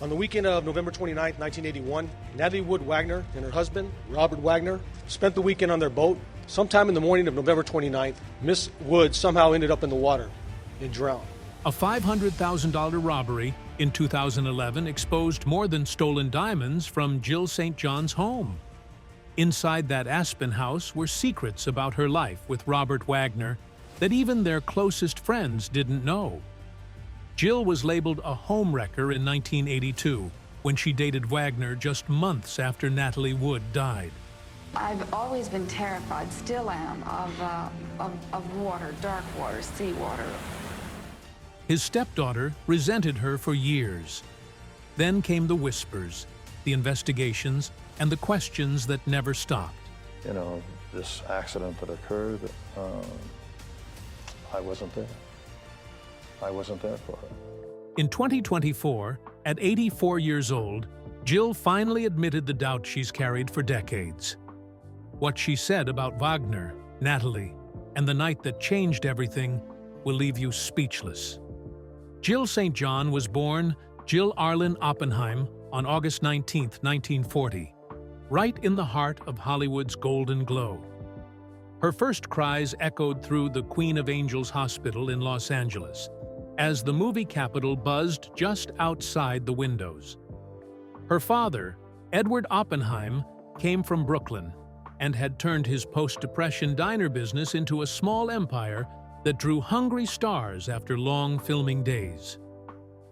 On the weekend of November 29, 1981, Natalie Wood Wagner and her husband, Robert Wagner, spent the weekend on their boat. Sometime in the morning of November 29th, Miss Wood somehow ended up in the water and drowned. A $500,000 robbery in 2011 exposed more than stolen diamonds from Jill St. John's home. Inside that Aspen house were secrets about her life with Robert Wagner that even their closest friends didn't know. Jill was labeled a homewrecker in 1982 when she dated Wagner just months after Natalie Wood died. I've always been terrified, still am, of water, dark water, seawater. His stepdaughter resented her for years. Then came the whispers, the investigations, and the questions that never stopped. You know, this accident that occurred, I wasn't there. I wasn't there for her. In 2024, at 84 years old, Jill finally admitted the doubt she's carried for decades. What she said about Wagner, Natalie, and the night that changed everything will leave you speechless. Jill St. John was born Jill Arlen Oppenheim on August 19, 1940, right in the heart of Hollywood's golden glow. Her first cries echoed through the Queen of Angels Hospital in Los Angeles, as the movie capital buzzed just outside the windows. Her father, Edward Oppenheim, came from Brooklyn and had turned his post-Depression diner business into a small empire that drew hungry stars after long filming days.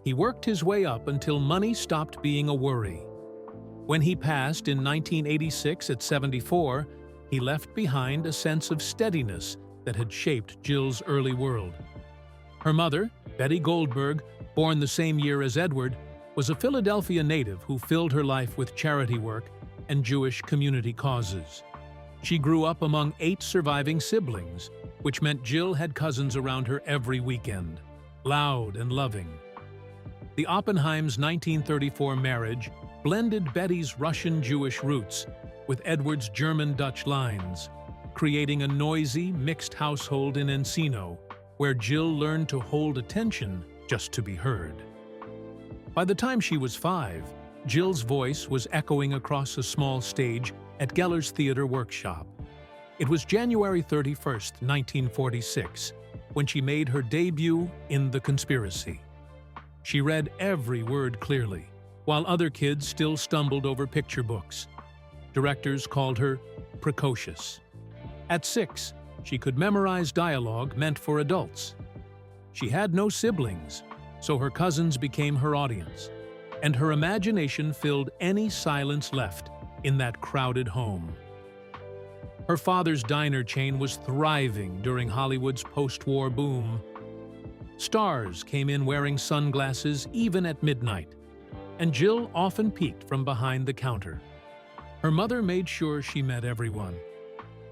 He worked his way up until money stopped being a worry. When he passed in 1986 at 74, he left behind a sense of steadiness that had shaped Jill's early world. Her mother, Betty Goldberg, born the same year as Edward, was a Philadelphia native who filled her life with charity work and Jewish community causes. She grew up among 8 surviving siblings, which meant Jill had cousins around her every weekend, loud and loving. The Oppenheims' 1934 marriage blended Betty's Russian-Jewish roots with Edward's German-Dutch lines, creating a noisy, mixed household in Encino, where Jill learned to hold attention just to be heard. By the time she was 5, Jill's voice was echoing across a small stage at Geller's Theater Workshop. It was January 31, 1946, when she made her debut in The Conspiracy. She read every word clearly, while other kids still stumbled over picture books. Directors called her precocious. At 6, she could memorize dialogue meant for adults. She had no siblings, so her cousins became her audience, and her imagination filled any silence left in that crowded home. Her father's diner chain was thriving during Hollywood's post-war boom. Stars came in wearing sunglasses even at midnight, and Jill often peeked from behind the counter. Her mother made sure she met everyone.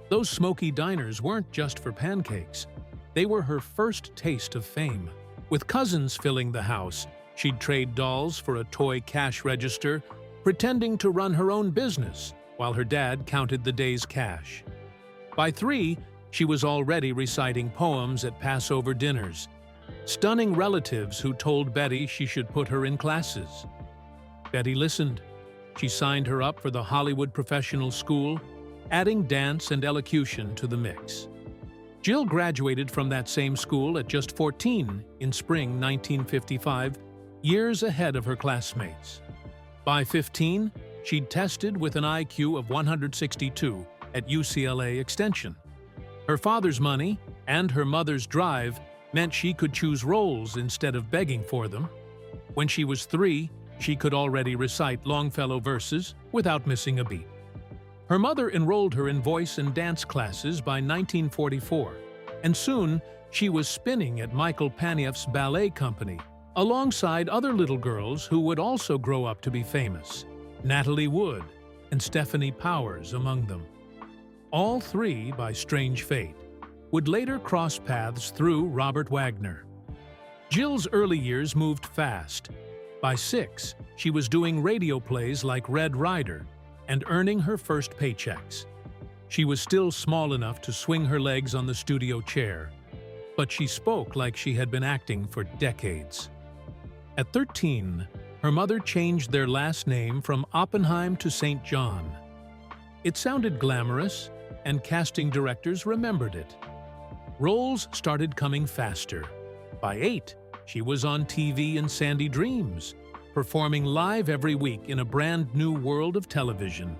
Those smoky diners weren't just for pancakes. They were her first taste of fame. With cousins filling the house, she'd trade dolls for a toy cash register, pretending to run her own business while her dad counted the day's cash. By 3, she was already reciting poems at Passover dinners, stunning relatives who told Betty she should put her in classes. Betty listened. She signed her up for the Hollywood Professional School, adding dance and elocution to the mix. Jill graduated from that same school at just 14 in spring 1955, years ahead of her classmates. By 15, she'd tested with an IQ of 162 at UCLA Extension. Her father's money and her mother's drive meant she could choose roles instead of begging for them. When she was 3, she could already recite Longfellow verses without missing a beat. Her mother enrolled her in voice and dance classes by 1944, and soon she was spinning at Michael Panieff's ballet company, alongside other little girls who would also grow up to be famous, Natalie Wood and Stephanie Powers among them. All 3, by strange fate, would later cross paths through Robert Wagner. Jill's early years moved fast. By 6, she was doing radio plays like Red Ryder and earning her first paychecks. She was still small enough to swing her legs on the studio chair, but she spoke like she had been acting for decades. At 13, Her mother changed their last name from Oppenheim to St. John. It sounded glamorous, and casting directors remembered it. Roles started coming faster. By 8, she was on TV in Sandy Dreams, performing live every week in a brand new world of television.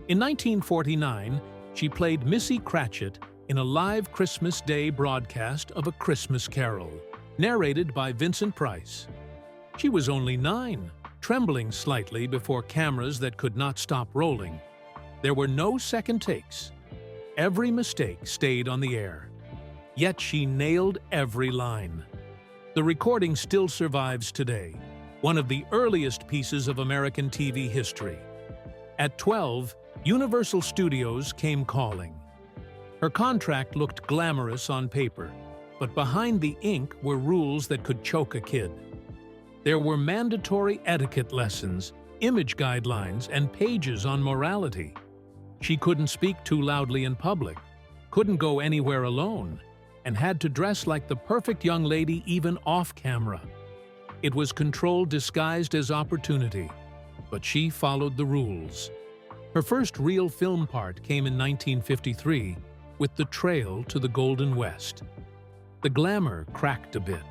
In 1949, she played Missy Cratchit in a live Christmas Day broadcast of A Christmas Carol, narrated by Vincent Price. She was only 9, trembling slightly before cameras that could not stop rolling. There were no second takes. Every mistake stayed on the air. Yet she nailed every line. The recording still survives today, one of the earliest pieces of American TV history. At 12, Universal Studios came calling. Her contract looked glamorous on paper, but behind the ink were rules that could choke a kid. There were mandatory etiquette lessons, image guidelines, and pages on morality. She couldn't speak too loudly in public, couldn't go anywhere alone, and had to dress like the perfect young lady even off camera. It was control disguised as opportunity, but she followed the rules. Her first real film part came in 1953 with The Trail to the Golden West. The glamour cracked a bit.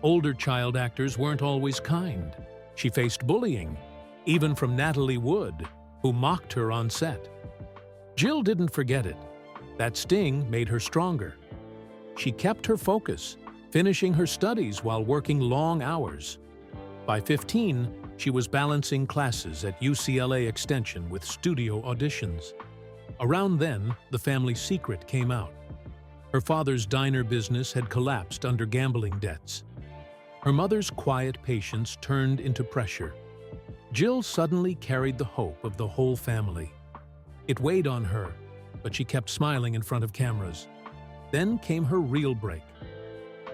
Older child actors weren't always kind. She faced bullying, even from Natalie Wood, who mocked her on set. Jill didn't forget it. That sting made her stronger. She kept her focus, finishing her studies while working long hours. By 15, she was balancing classes at UCLA Extension with studio auditions. Around then, the family secret came out. Her father's diner business had collapsed under gambling debts. Her mother's quiet patience turned into pressure. Jill suddenly carried the hope of the whole family. It weighed on her, but she kept smiling in front of cameras. Then came her real break.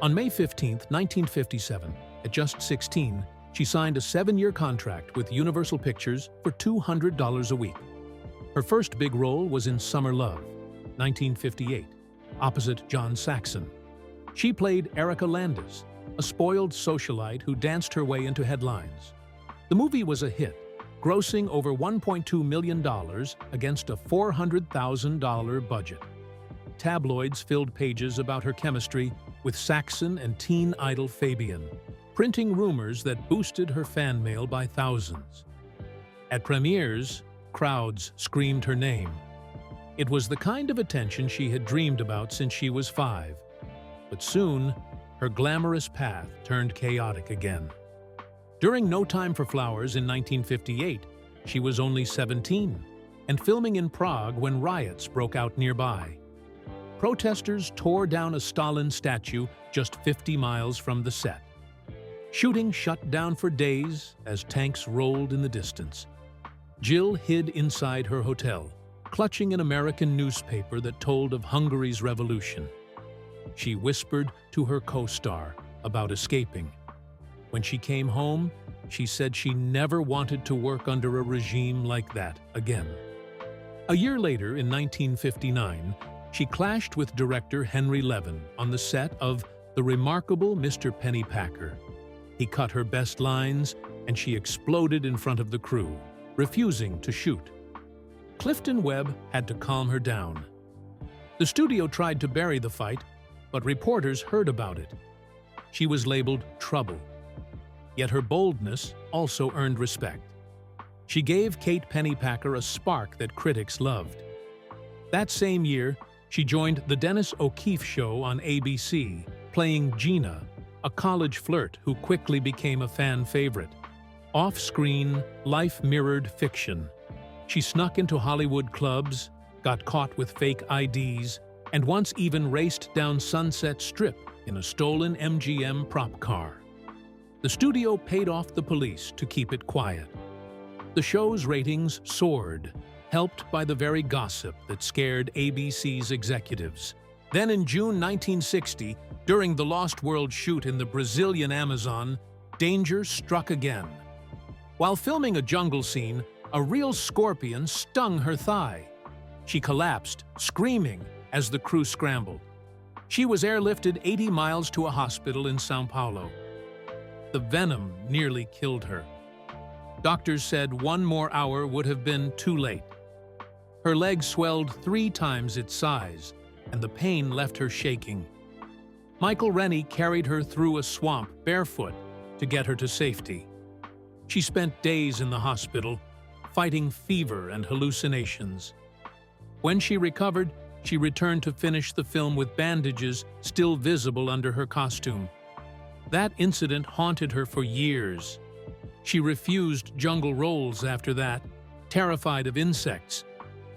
On May 15, 1957, at just 16, she signed a 7-year contract with Universal Pictures for $200 a week. Her first big role was in Summer Love, 1958, opposite John Saxon. She played Erica Landis, a spoiled socialite who danced her way into headlines. The movie was a hit, grossing over $1.2 million against a $400,000 budget. Tabloids filled pages about her chemistry with Saxon and teen idol Fabian, printing rumors that boosted her fan mail by thousands. At premieres, crowds screamed her name. It was the kind of attention she had dreamed about since she was 5. But soon, her glamorous path turned chaotic again. During No Time for Flowers in 1958, she was only 17 and filming in Prague when riots broke out nearby. Protesters tore down a Stalin statue just 50 miles from the set. Shooting shut down for days as tanks rolled in the distance. Jill hid inside her hotel, clutching an American newspaper that told of Hungary's revolution. She whispered to her co-star about escaping. When she came home, she said she never wanted to work under a regime like that again. A year later, in 1959, she clashed with director Henry Levin on the set of The Remarkable Mr. Pennypacker. He cut her best lines, and she exploded in front of the crew, refusing to shoot. Clifton Webb had to calm her down. The studio tried to bury the fight, but reporters heard about it. She was labeled trouble. Yet her boldness also earned respect. She gave Kate Pennypacker a spark that critics loved. That same year, she joined The Dennis O'Keefe Show on ABC, playing Gina, a college flirt who quickly became a fan favorite. Off-screen, life mirrored fiction. She snuck into Hollywood clubs, got caught with fake IDs, and once even raced down Sunset Strip in a stolen MGM prop car. The studio paid off the police to keep it quiet. The show's ratings soared, helped by the very gossip that scared ABC's executives. Then in June 1960, during the Lost World shoot in the Brazilian Amazon, danger struck again. While filming a jungle scene, a real scorpion stung her thigh. She collapsed, screaming, as the crew scrambled. She was airlifted 80 miles to a hospital in São Paulo. The venom nearly killed her. Doctors said one more hour would have been too late. Her leg swelled 3 times its size, and the pain left her shaking. Michael Rennie carried her through a swamp barefoot to get her to safety. She spent days in the hospital, fighting fever and hallucinations. When she recovered, she returned to finish the film with bandages still visible under her costume. That incident haunted her for years. She refused jungle roles after that, terrified of insects.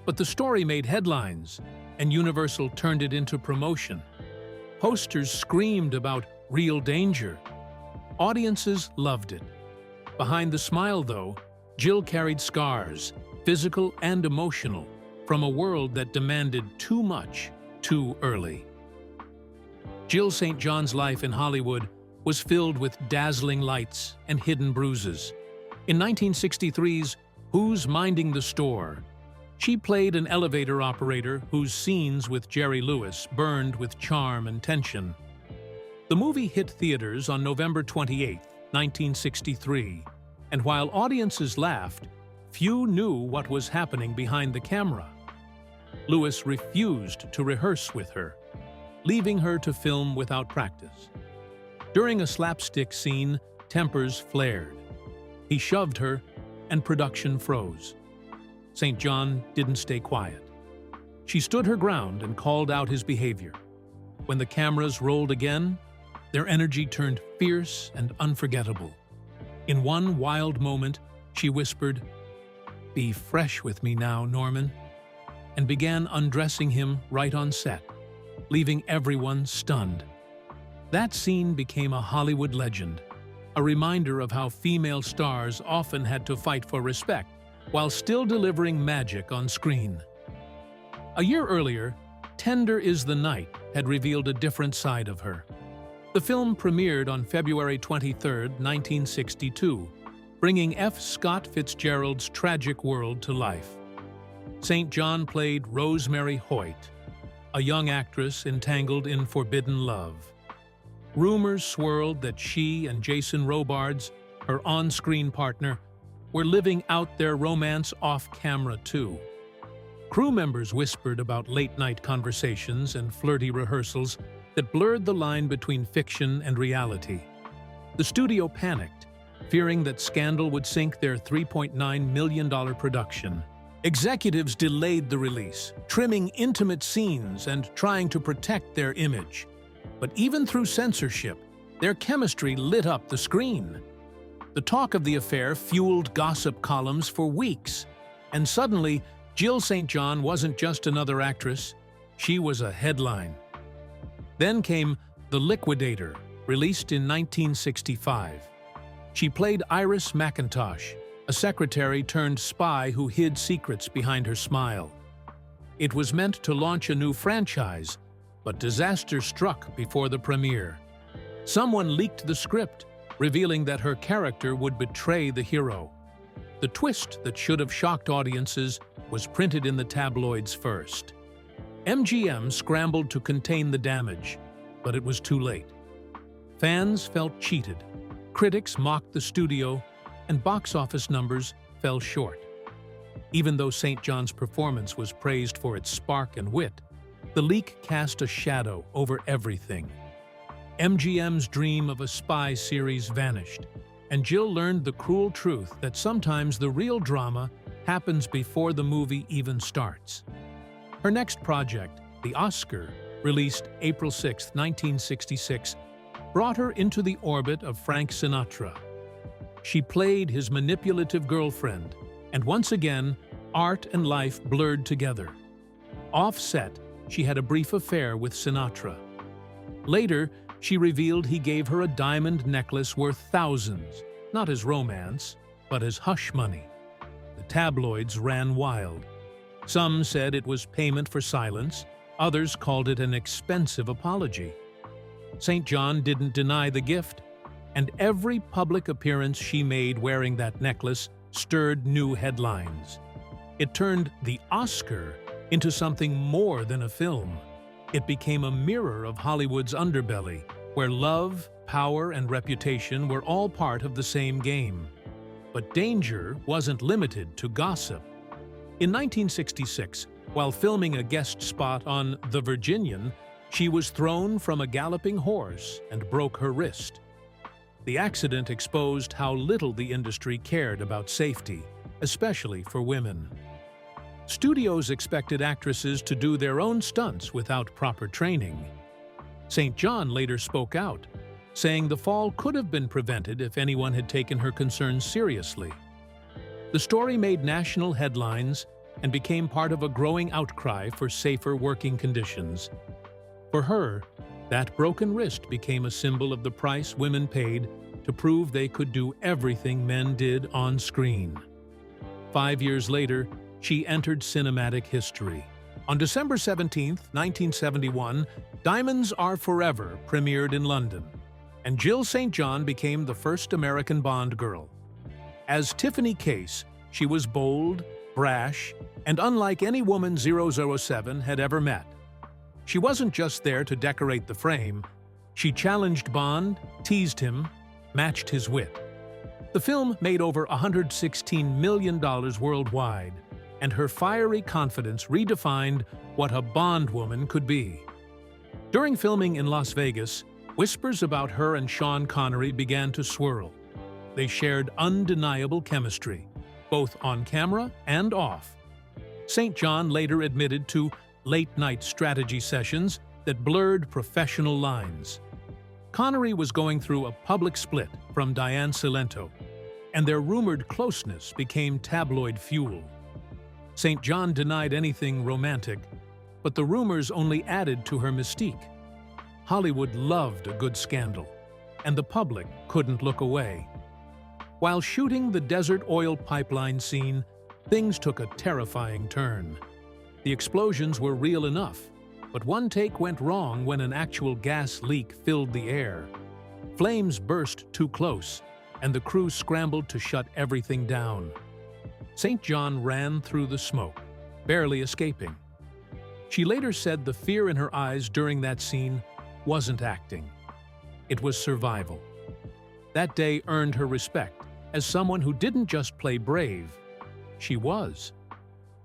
But the story made headlines, and Universal turned it into promotion. Posters screamed about real danger. Audiences loved it. Behind the smile, though, Jill carried scars, physical and emotional, from a world that demanded too much, too early. Jill St. John's life in Hollywood was filled with dazzling lights and hidden bruises. In 1963's Who's Minding the Store, she played an elevator operator whose scenes with Jerry Lewis burned with charm and tension. The movie hit theaters on November 28, 1963, and while audiences laughed, few knew what was happening behind the camera. Lewis refused to rehearse with her, leaving her to film without practice. During a slapstick scene, tempers flared. He shoved her, and production froze. St. John didn't stay quiet. She stood her ground and called out his behavior. When the cameras rolled again, their energy turned fierce and unforgettable. In one wild moment, she whispered, "Be fresh with me now, Norman," and began undressing him right on set, leaving everyone stunned. That scene became a Hollywood legend, a reminder of how female stars often had to fight for respect while still delivering magic on screen. A year earlier, Tender is the Night had revealed a different side of her. The film premiered on February 23, 1962, bringing F. Scott Fitzgerald's tragic world to life. St. John played Rosemary Hoyt, a young actress entangled in forbidden love. Rumors swirled that she and Jason Robards, her on-screen partner, were living out their romance off-camera too. Crew members whispered about late-night conversations and flirty rehearsals that blurred the line between fiction and reality. The studio panicked, fearing that scandal would sink their $3.9 million production. Executives delayed the release, trimming intimate scenes and trying to protect their image. But even through censorship, their chemistry lit up the screen. The talk of the affair fueled gossip columns for weeks, and suddenly, Jill St. John wasn't just another actress, she was a headline. Then came The Liquidator, released in 1965. She played Iris McIntosh, a secretary turned spy who hid secrets behind her smile. It was meant to launch a new franchise, but disaster struck before the premiere. Someone leaked the script, revealing that her character would betray the hero. The twist that should have shocked audiences was printed in the tabloids first. MGM scrambled to contain the damage, but it was too late. Fans felt cheated, critics mocked the studio, and box office numbers fell short. Even though St. John's performance was praised for its spark and wit, the leak cast a shadow over everything. MGM's dream of a spy series vanished, and Jill learned the cruel truth that sometimes the real drama happens before the movie even starts. Her next project, The Oscar, released April 6, 1966, brought her into the orbit of Frank Sinatra. She played his manipulative girlfriend, and once again, art and life blurred together. Off-set, she had a brief affair with Sinatra. Later, she revealed he gave her a diamond necklace worth thousands, not as romance, but as hush money. The tabloids ran wild. Some said it was payment for silence, others called it an expensive apology. St. John didn't deny the gift, and every public appearance she made wearing that necklace stirred new headlines. It turned The Oscar into something more than a film. It became a mirror of Hollywood's underbelly, where love, power, and reputation were all part of the same game. But danger wasn't limited to gossip. In 1966, while filming a guest spot on The Virginian, she was thrown from a galloping horse and broke her wrist. The accident exposed how little the industry cared about safety, especially for women. Studios expected actresses to do their own stunts without proper training. St. John later spoke out, saying the fall could have been prevented if anyone had taken her concerns seriously. The story made national headlines and became part of a growing outcry for safer working conditions. For her, that broken wrist became a symbol of the price women paid to prove they could do everything men did on screen. 5 years later, she entered cinematic history. On December 17, 1971, Diamonds Are Forever premiered in London, and Jill St. John became the first American Bond girl. As Tiffany Case, she was bold, brash, and unlike any woman 007 had ever met. She wasn't just there to decorate the frame. She challenged Bond, teased him, matched his wit. The film made over $116 million worldwide, and her fiery confidence redefined what a Bond woman could be. During filming in Las Vegas, whispers about her and Sean Connery began to swirl. They shared undeniable chemistry, both on camera and off. St. John later admitted to late-night strategy sessions that blurred professional lines. Connery was going through a public split from Diane Cilento, and their rumored closeness became tabloid fuel. St. John denied anything romantic, but the rumors only added to her mystique. Hollywood loved a good scandal, and the public couldn't look away. While shooting the desert oil pipeline scene, things took a terrifying turn. The explosions were real enough, but one take went wrong when an actual gas leak filled the air. Flames burst too close, and the crew scrambled to shut everything down. St. John ran through the smoke, barely escaping. She later said the fear in her eyes during that scene wasn't acting. It was survival. That day earned her respect as someone who didn't just play brave. She was.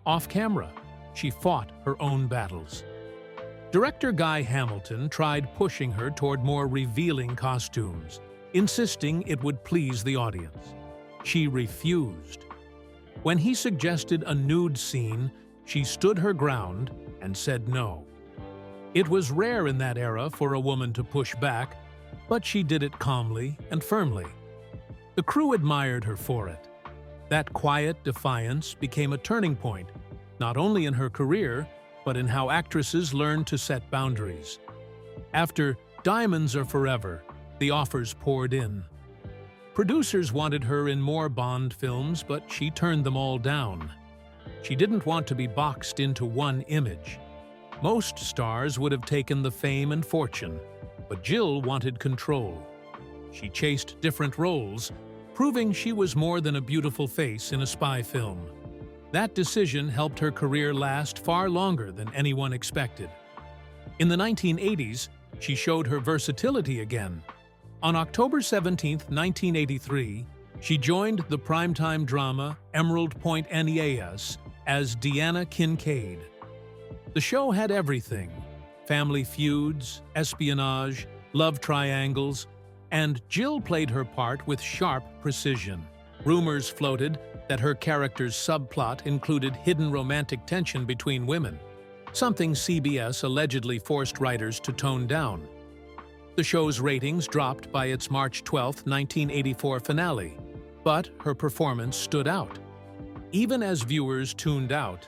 Off camera, she fought her own battles. Director Guy Hamilton tried pushing her toward more revealing costumes, insisting it would please the audience. She refused. When he suggested a nude scene, she stood her ground and said no. It was rare in that era for a woman to push back, but she did it calmly and firmly. The crew admired her for it. That quiet defiance became a turning point, not only in her career, but in how actresses learned to set boundaries. After Diamonds Are Forever, the offers poured in. Producers wanted her in more Bond films, but she turned them all down. She didn't want to be boxed into one image. Most stars would have taken the fame and fortune, but Jill wanted control. She chased different roles, proving she was more than a beautiful face in a spy film. That decision helped her career last far longer than anyone expected. In the 1980s, she showed her versatility again. On October 17, 1983, she joined the primetime drama Emerald Point NEAS as Deanna Kincaid. The show had everything: family feuds, espionage, love triangles, and Jill played her part with sharp precision. Rumors floated that her character's subplot included hidden romantic tension between women, something CBS allegedly forced writers to tone down. The show's ratings dropped by its March 12, 1984 finale, but her performance stood out. Even as viewers tuned out,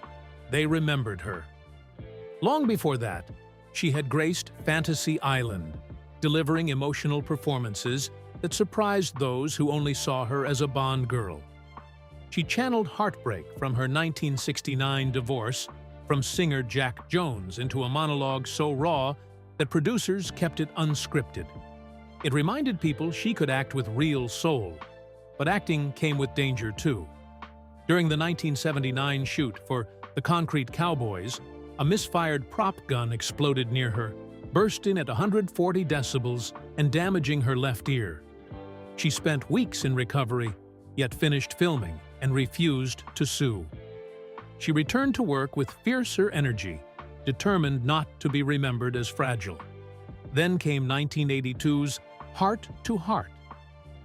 they remembered her. Long before that, she had graced Fantasy Island, delivering emotional performances that surprised those who only saw her as a Bond girl. She channeled heartbreak from her 1969 divorce from singer Jack Jones into a monologue so raw that producers kept it unscripted. It reminded people she could act with real soul, but acting came with danger too. During the 1979 shoot for The Concrete Cowboys, a misfired prop gun exploded near her, bursting at 140 decibels and damaging her left ear. She spent weeks in recovery, yet finished filming and refused to sue. She returned to work with fiercer energy, determined not to be remembered as fragile. Then came 1982's Heart to Heart.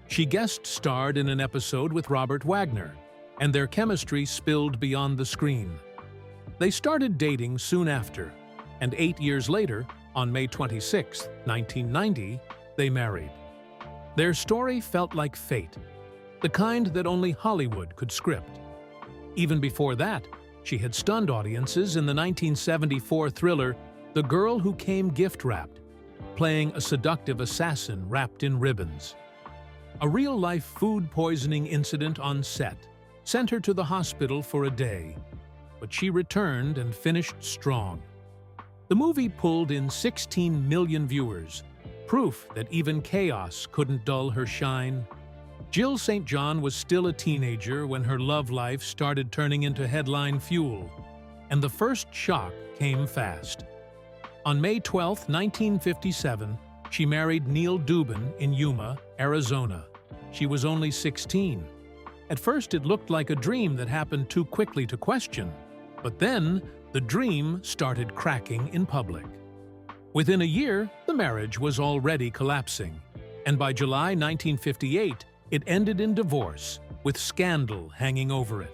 She guest-starred in an episode with Robert Wagner, and their chemistry spilled beyond the screen. They started dating soon after, and 8 years later, on May 26, 1990, they married. Their story felt like fate, the kind that only Hollywood could script. Even before that, she had stunned audiences in the 1974 thriller The Girl Who Came Gift-Wrapped, playing a seductive assassin wrapped in ribbons. A real-life food poisoning incident on set sent her to the hospital for a day, but she returned and finished strong. The movie pulled in 16 million viewers, proof that even chaos couldn't dull her shine. Jill St. John was still a teenager when her love life started turning into headline fuel, and the first shock came fast. On May 12, 1957, she married Neil Dubin in Yuma, Arizona. She was only 16. At first, it looked like a dream that happened too quickly to question, but then the dream started cracking in public. Within a year, the marriage was already collapsing, and by July 1958, it ended in divorce, with scandal hanging over it.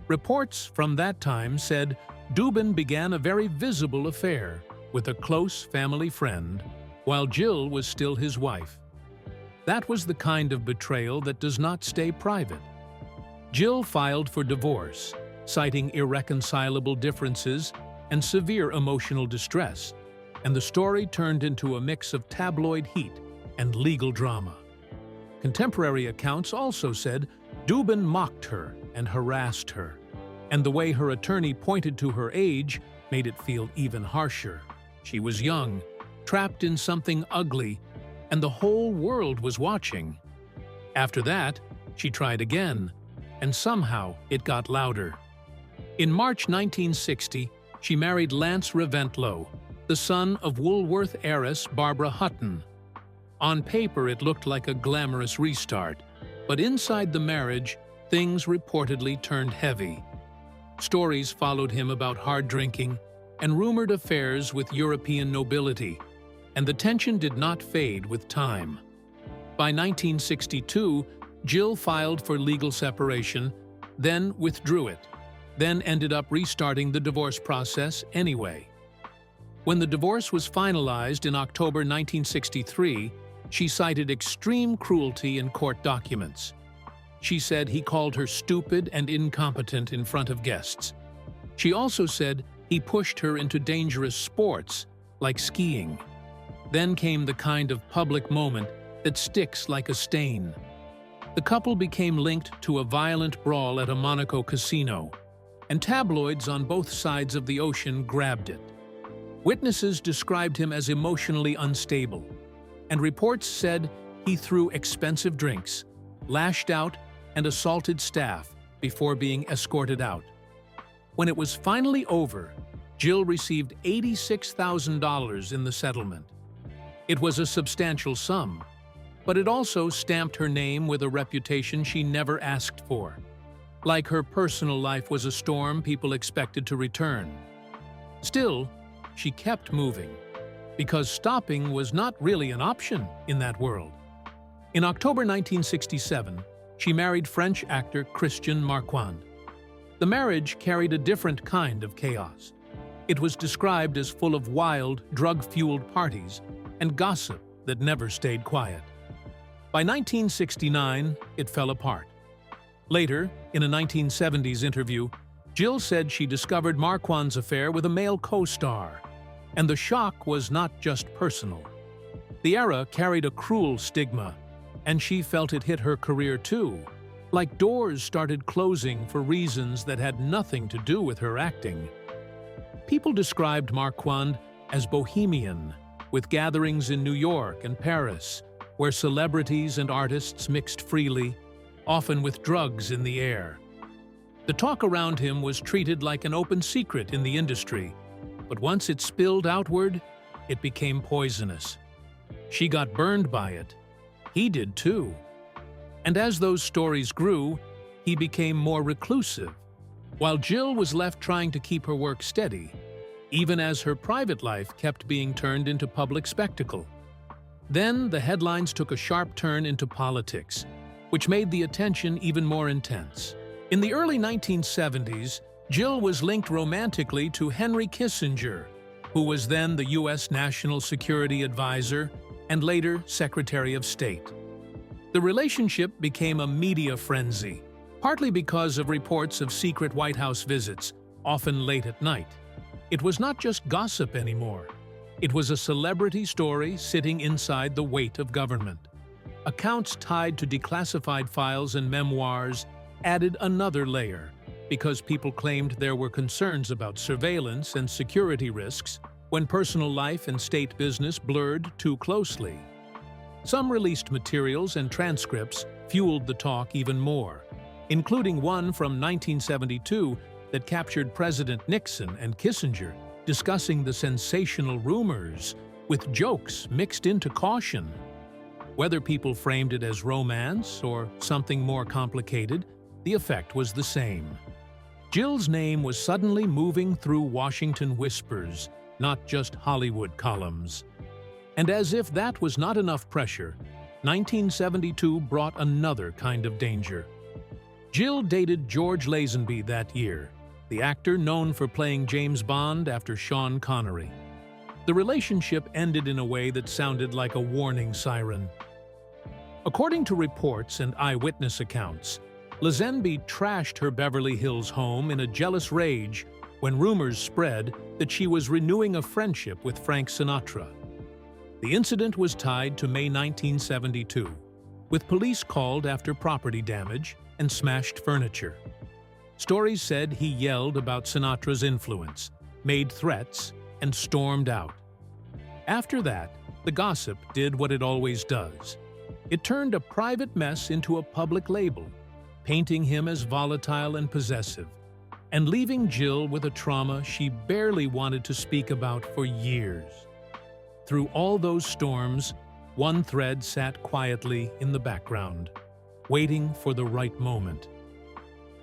Reports from that time said Dubin began a very visible affair with a close family friend, while Jill was still his wife. That was the kind of betrayal that does not stay private. Jill filed for divorce, citing irreconcilable differences and severe emotional distress, and the story turned into a mix of tabloid heat and legal drama. Contemporary accounts also said Dubin mocked her and harassed her, and the way her attorney pointed to her age made it feel even harsher. She was young, trapped in something ugly, and the whole world was watching. After that, she tried again, and somehow it got louder. In March 1960, she married Lance Reventlow, the son of Woolworth heiress Barbara Hutton. On paper, it looked like a glamorous restart, but inside the marriage, things reportedly turned heavy. Stories followed him about hard drinking and rumored affairs with European nobility, and the tension did not fade with time. By 1962, Jill filed for legal separation, then withdrew it, then ended up restarting the divorce process anyway. When the divorce was finalized in October 1963, she cited extreme cruelty in court documents. She said he called her stupid and incompetent in front of guests. She also said he pushed her into dangerous sports, like skiing. Then came the kind of public moment that sticks like a stain. The couple became linked to a violent brawl at a Monaco casino, and tabloids on both sides of the ocean grabbed it. Witnesses described him as emotionally unstable, and reports said he threw expensive drinks, lashed out, and assaulted staff before being escorted out. When it was finally over, Jill received $86,000 in the settlement. It was a substantial sum, but it also stamped her name with a reputation she never asked for. Like her personal life was a storm people expected to return. Still, she kept moving, because stopping was not really an option in that world. In October 1967, she married French actor Christian Marquand. The marriage carried a different kind of chaos. It was described as full of wild, drug-fueled parties and gossip that never stayed quiet. By 1969, it fell apart. Later, in a 1970s interview, Jill said she discovered Marquand's affair with a male co-star, and the shock was not just personal. The era carried a cruel stigma, and she felt it hit her career too, like doors started closing for reasons that had nothing to do with her acting. People described Marquand as bohemian, with gatherings in New York and Paris, where celebrities and artists mixed freely, often with drugs in the air. The talk around him was treated like an open secret in the industry, but once it spilled outward, it became poisonous. She got burned by it. He did too. And as those stories grew, he became more reclusive, while Jill was left trying to keep her work steady, even as her private life kept being turned into public spectacle. Then the headlines took a sharp turn into politics, which made the attention even more intense. In the early 1970s, Jill was linked romantically to Henry Kissinger, who was then the U.S. National Security Advisor and later Secretary of State. The relationship became a media frenzy, partly because of reports of secret White House visits, often late at night. It was not just gossip anymore. It was a celebrity story sitting inside the weight of government. Accounts tied to declassified files and memoirs added another layer, because people claimed there were concerns about surveillance and security risks when personal life and state business blurred too closely. Some released materials and transcripts fueled the talk even more, including one from 1972 that captured President Nixon and Kissinger discussing the sensational rumors, with jokes mixed into caution. Whether people framed it as romance or something more complicated, the effect was the same. Jill's name was suddenly moving through Washington whispers, not just Hollywood columns. And as if that was not enough pressure, 1972 brought another kind of danger. Jill dated George Lazenby that year, the actor known for playing James Bond after Sean Connery. The relationship ended in a way that sounded like a warning siren. According to reports and eyewitness accounts, Lazenby trashed her Beverly Hills home in a jealous rage when rumors spread that she was renewing a friendship with Frank Sinatra. The incident was tied to May 1972, with police called after property damage and smashed furniture. Stories said he yelled about Sinatra's influence, made threats, and stormed out. After that, the gossip did what it always does. It turned a private mess into a public label, painting him as volatile and possessive, and leaving Jill with a trauma she barely wanted to speak about for years. Through all those storms, one thread sat quietly in the background, waiting for the right moment.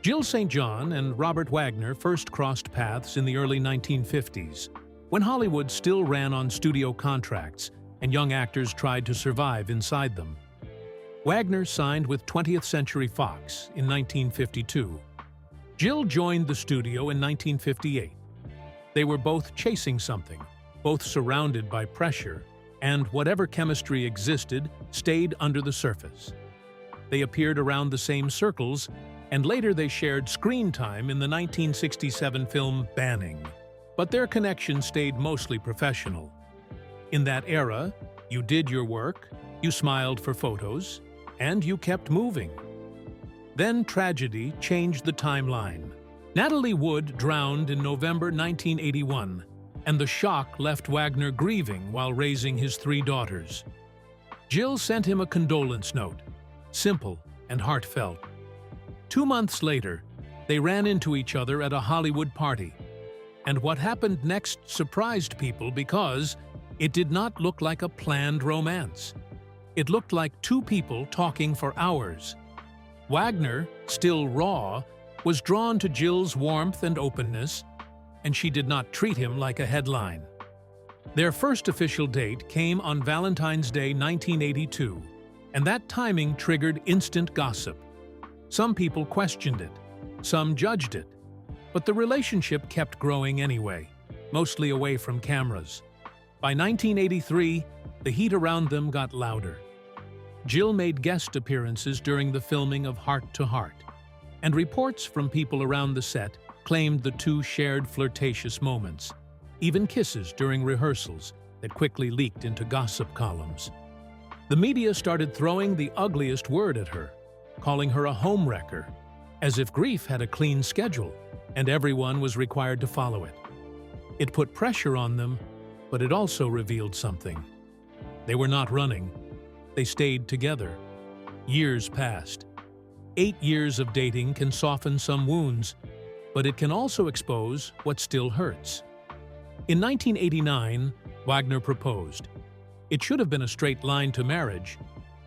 Jill St. John and Robert Wagner first crossed paths in the early 1950s, when Hollywood still ran on studio contracts and young actors tried to survive inside them. Wagner signed with 20th Century Fox in 1952. Jill joined the studio in 1958. They were both chasing something, both surrounded by pressure, and whatever chemistry existed stayed under the surface. They appeared around the same circles, and later they shared screen time in the 1967 film Banning. But their connection stayed mostly professional. In that era, you did your work, you smiled for photos, and you kept moving. Then tragedy changed the timeline. Natalie Wood drowned in November 1981, and the shock left Wagner grieving while raising his 3 daughters. Jill sent him a condolence note, simple and heartfelt. 2 months later, they ran into each other at a Hollywood party. And what happened next surprised people because it did not look like a planned romance. It looked like 2 people talking for hours. Wagner, still raw, was drawn to Jill's warmth and openness, and she did not treat him like a headline. Their first official date came on Valentine's Day 1982, and that timing triggered instant gossip. Some people questioned it, some judged it, but the relationship kept growing anyway, mostly away from cameras. By 1983, the heat around them got louder. Jill made guest appearances during the filming of Heart to Heart, and reports from people around the set claimed the 2 shared flirtatious moments, even kisses during rehearsals that quickly leaked into gossip columns. The media started throwing the ugliest word at her, calling her a homewrecker, as if grief had a clean schedule and everyone was required to follow it. It put pressure on them, but it also revealed something. They were not running. They stayed together. Years passed. 8 years of dating can soften some wounds, but it can also expose what still hurts. In 1989, Wagner proposed. It should have been a straight line to marriage,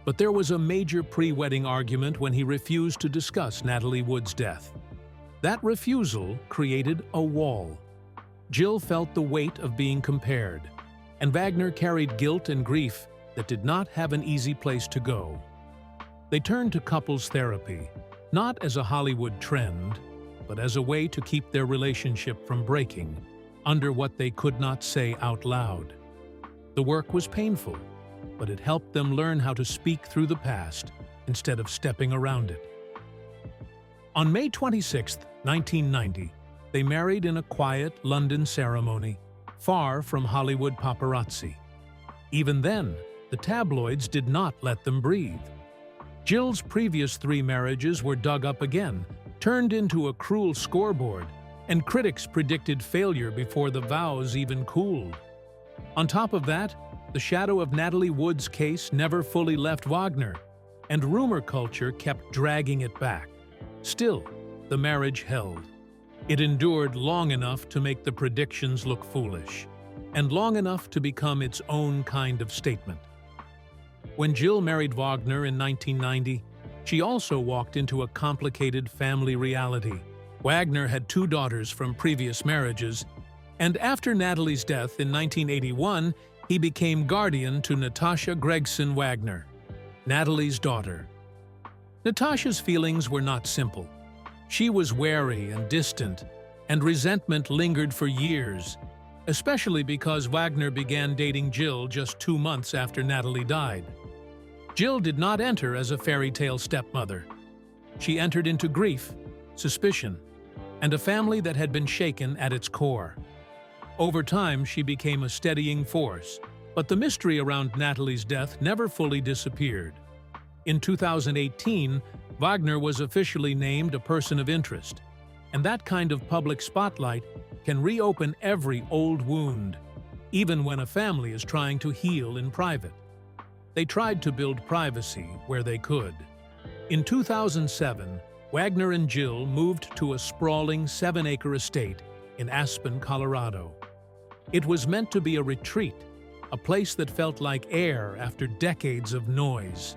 but there was a major pre-wedding argument when he refused to discuss Natalie Wood's death. That refusal created a wall. Jill felt the weight of being compared, and Wagner carried guilt and grief that did not have an easy place to go. They turned to couples therapy, not as a Hollywood trend, but as a way to keep their relationship from breaking under what they could not say out loud. The work was painful, but it helped them learn how to speak through the past instead of stepping around it. On May 26, 1990, they married in a quiet London ceremony, far from Hollywood paparazzi. Even then, the tabloids did not let them breathe. Jill's previous 3 marriages were dug up again, turned into a cruel scoreboard, and critics predicted failure before the vows even cooled. On top of that, the shadow of Natalie Wood's case never fully left Wagner, and rumor culture kept dragging it back. Still, the marriage held. It endured long enough to make the predictions look foolish, and long enough to become its own kind of statement. When Jill married Wagner in 1990, she also walked into a complicated family reality. Wagner had 2 daughters from previous marriages, and after Natalie's death in 1981, he became guardian to Natasha Gregson Wagner, Natalie's daughter. Natasha's feelings were not simple. She was wary and distant, and resentment lingered for years, especially because Wagner began dating Jill just 2 months after Natalie died. Jill did not enter as a fairy tale stepmother. She entered into grief, suspicion, and a family that had been shaken at its core. Over time, she became a steadying force, but the mystery around Natalie's death never fully disappeared. In 2018, Wagner was officially named a person of interest, and that kind of public spotlight can reopen every old wound, even when a family is trying to heal in private. They tried to build privacy where they could. In 2007, Wagner and Jill moved to a sprawling 7-acre estate in Aspen, Colorado. It was meant to be a retreat, a place that felt like air after decades of noise.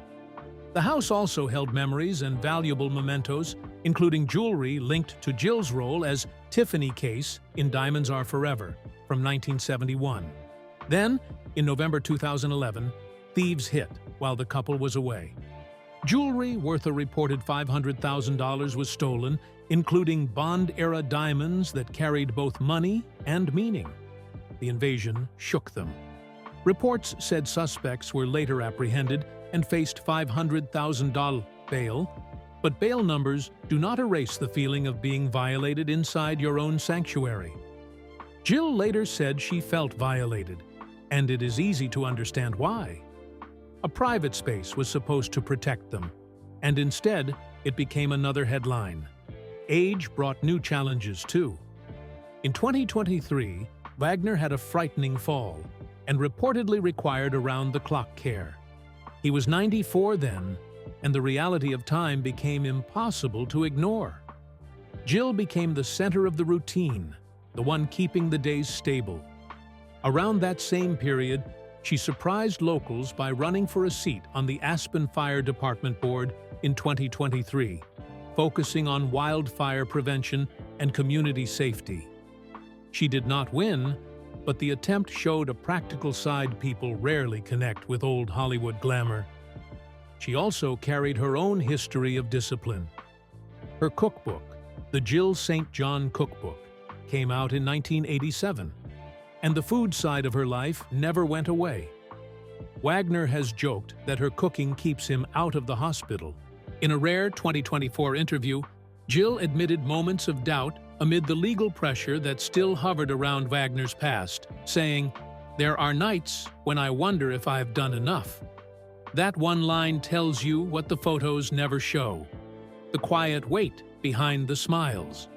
The house also held memories and valuable mementos, including jewelry linked to Jill's role as Tiffany Case in Diamonds Are Forever from 1971. Then, in November 2011, thieves hit while the couple was away. Jewelry worth a reported $500,000 was stolen, including Bond-era diamonds that carried both money and meaning. The invasion shook them. Reports said suspects were later apprehended and faced $500,000 bail, but bail numbers do not erase the feeling of being violated inside your own sanctuary. Jill later said she felt violated, and it is easy to understand why. A private space was supposed to protect them, and instead, it became another headline. Age brought new challenges, too. In 2023, Wagner had a frightening fall and reportedly required around-the-clock care. He was 94 then, and the reality of time became impossible to ignore. Jill became the center of the routine, the one keeping the days stable. Around that same period, she surprised locals by running for a seat on the Aspen Fire Department Board in 2023, focusing on wildfire prevention and community safety. She did not win, but the attempt showed a practical side people rarely connect with old Hollywood glamour. She also carried her own history of discipline. Her cookbook, the Jill St. John Cookbook, came out in 1987. And the food side of her life never went away. Wagner has joked that her cooking keeps him out of the hospital. In a rare 2024 interview, Jill admitted moments of doubt amid the legal pressure that still hovered around Wagner's past, saying, "There are nights when I wonder if I've done enough." That one line tells you what the photos never show: the quiet weight behind the smiles.